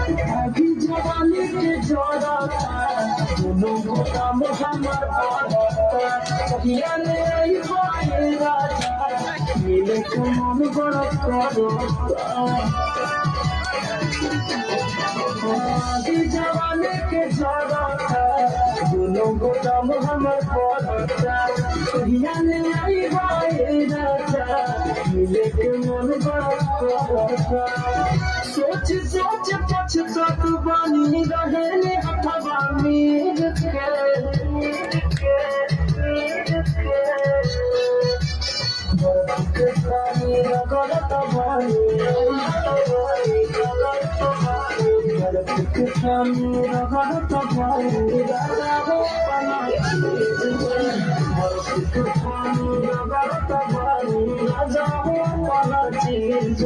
अभी जवानी के जोड़ा दोनों को काम हमार कहिया ने आई बाए राजा मिले को मन बड़ा करो अभी जवानी के जोड़ा दोनों को काम हमार कहिया ने आई बाए राजा मिले के मन बड़ा करो सोच सोच पछतात बानी रहने हथवा मीर के पानी रगड़त बानी पानी रगड़त बानी राजा हो पानी रगड़त बानी राजा हो वाला चीज